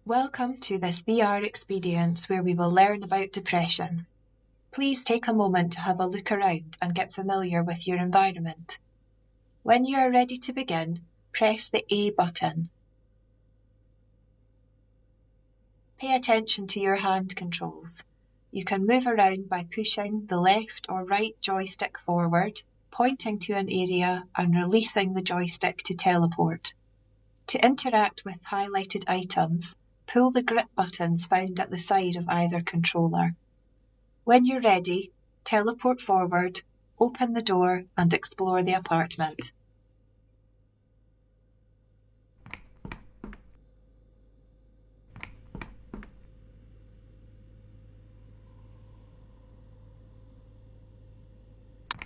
Welcome to this VR experience where we will learn about depression. Please take a moment to have a look around and get familiar with your environment. When you are ready to begin, press the A button. Pay attention to your hand controls. You can move around by pushing the left or right joystick forward, pointing to an area and releasing the joystick to teleport. To interact with highlighted items, pull the grip buttons found at the side of either controller. When you're ready, teleport forward, open the door and explore the apartment.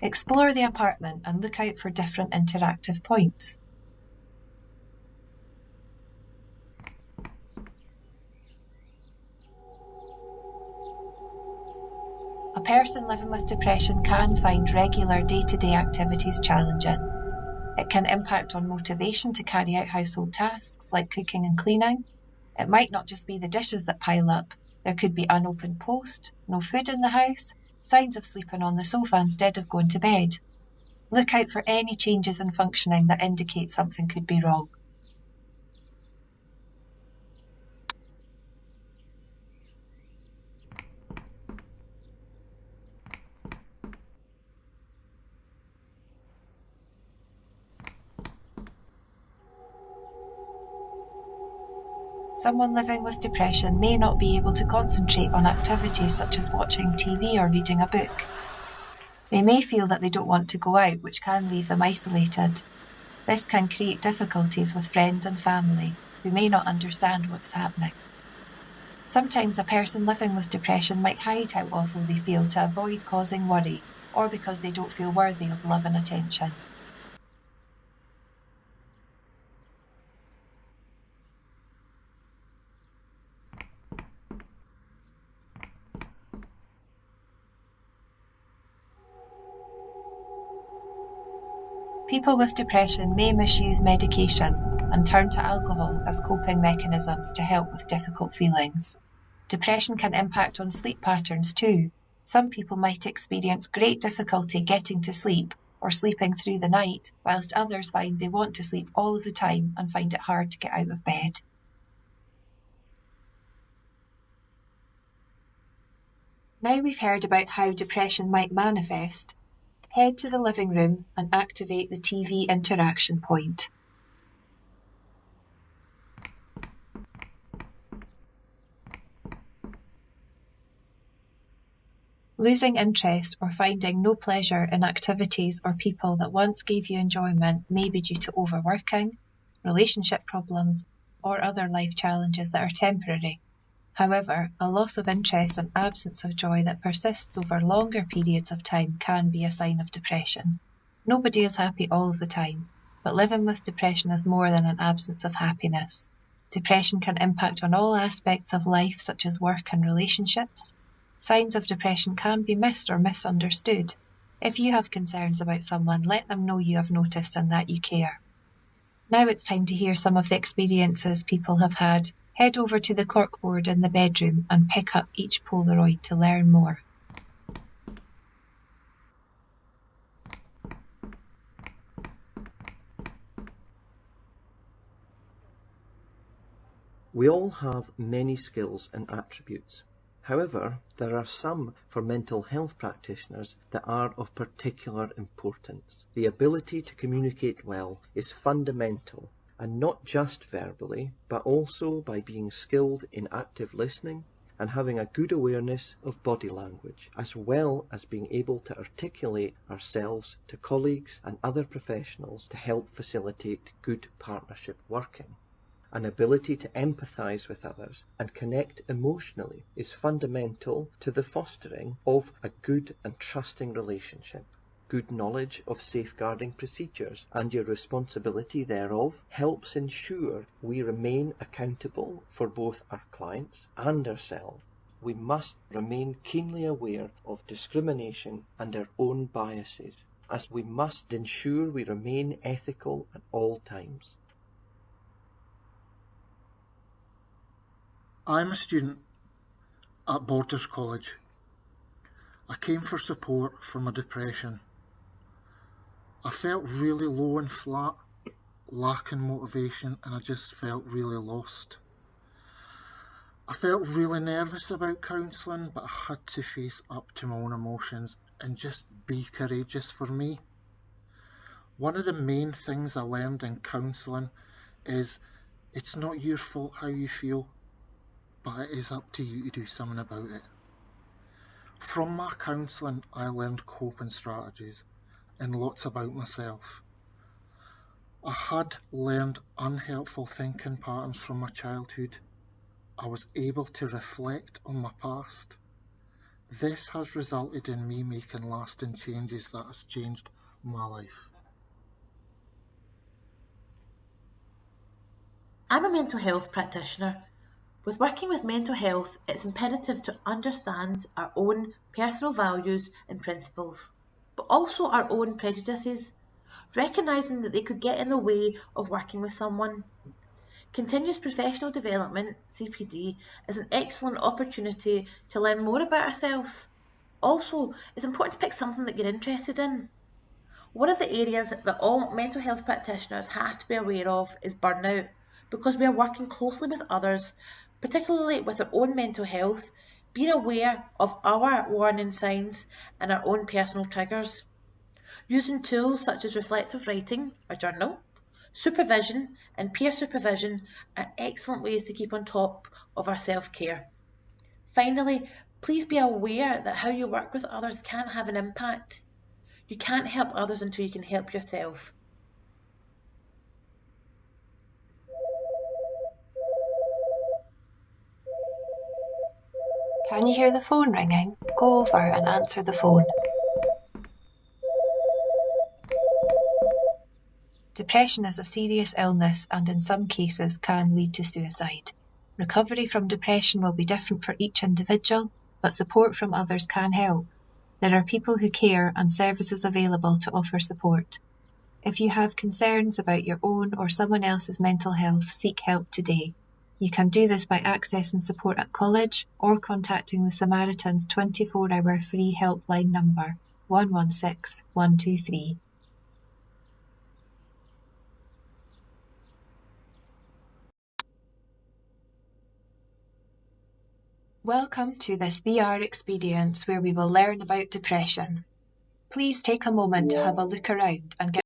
Explore the apartment and look out for different interactive points. A person living with depression can find regular day-to-day activities challenging. It can impact on motivation to carry out household tasks like cooking and cleaning. It might not just be the dishes that pile up. There could be unopened post, no food in the house, signs of sleeping on the sofa instead of going to bed. Look out for any changes in functioning that indicate something could be wrong. Someone living with depression may not be able to concentrate on activities such as watching TV or reading a book. They may feel that they don't want to go out, which can leave them isolated. This can create difficulties with friends and family who may not understand what's happening. Sometimes a person living with depression might hide how awful they feel to avoid causing worry, or because they don't feel worthy of love and attention. People with depression may misuse medication and turn to alcohol as coping mechanisms to help with difficult feelings. Depression can impact on sleep patterns too. Some people might experience great difficulty getting to sleep or sleeping through the night, whilst others find they want to sleep all of the time and find it hard to get out of bed. Now we've heard about how depression might manifest, head to the living room and activate the TV interaction point. Losing interest or finding no pleasure in activities or people that once gave you enjoyment may be due to overworking, relationship problems, or other life challenges that are temporary. However, a loss of interest and absence of joy that persists over longer periods of time can be a sign of depression. Nobody is happy all of the time, but living with depression is more than an absence of happiness. Depression can impact on all aspects of life, such as work and relationships. Signs of depression can be missed or misunderstood. If you have concerns about someone, let them know you have noticed and that you care. Now it's time to hear some of the experiences people have had. Head over to the corkboard in the bedroom and pick up each Polaroid to learn more. We all have many skills and attributes. However, there are some for mental health practitioners that are of particular importance. The ability to communicate well is fundamental, and not just verbally, but also by being skilled in active listening and having a good awareness of body language, as well as being able to articulate ourselves to colleagues and other professionals to help facilitate good partnership working. An ability to empathise with others and connect emotionally is fundamental to the fostering of a good and trusting relationship. good knowledge of safeguarding procedures and your responsibility thereof helps ensure we remain accountable for both our clients and ourselves. We must remain keenly aware of discrimination and our own biases, as we must ensure we remain ethical at all times. I'm a student at Borders College. I came for support for my depression. I felt really low and flat, lacking motivation, and I just felt really lost. I felt really nervous about counselling, but I had to face up to my own emotions and just be courageous for me. One of the main things I learned in counselling is it's not your fault how you feel, but it is up to you to do something about it. From my counselling, I learned coping strategies and lots about myself. I had learned unhelpful thinking patterns from my childhood. I was able to reflect on my past. This has resulted in me making lasting changes that has changed my life. I'm a mental health practitioner. With working with mental health, it's imperative to understand our own personal values and principles, but also our own prejudices, recognising that they could get in the way of working with someone. Continuous professional development, CPD, is an excellent opportunity to learn more about ourselves. Also, it's important to pick something that you're interested in. One of the areas that all mental health practitioners have to be aware of is burnout, because we are working closely with others, particularly with our own mental health, being aware of our warning signs and our own personal triggers. Using tools such as reflective writing, a journal, supervision and peer supervision are excellent ways to keep on top of our self-care. Finally, please be aware that how you work with others can have an impact. You can't help others until you can help yourself. Can you hear the phone ringing? Go over and answer the phone. Depression is a serious illness and in some cases can lead to suicide. Recovery from depression will be different for each individual, but support from others can help. There are people who care and services available to offer support. If you have concerns about your own or someone else's mental health, seek help today. You can do this by accessing support at college or contacting the Samaritans 24-hour free helpline number 116 123. Welcome to this VR experience where we will learn about depression. Please take a moment to have a look around and get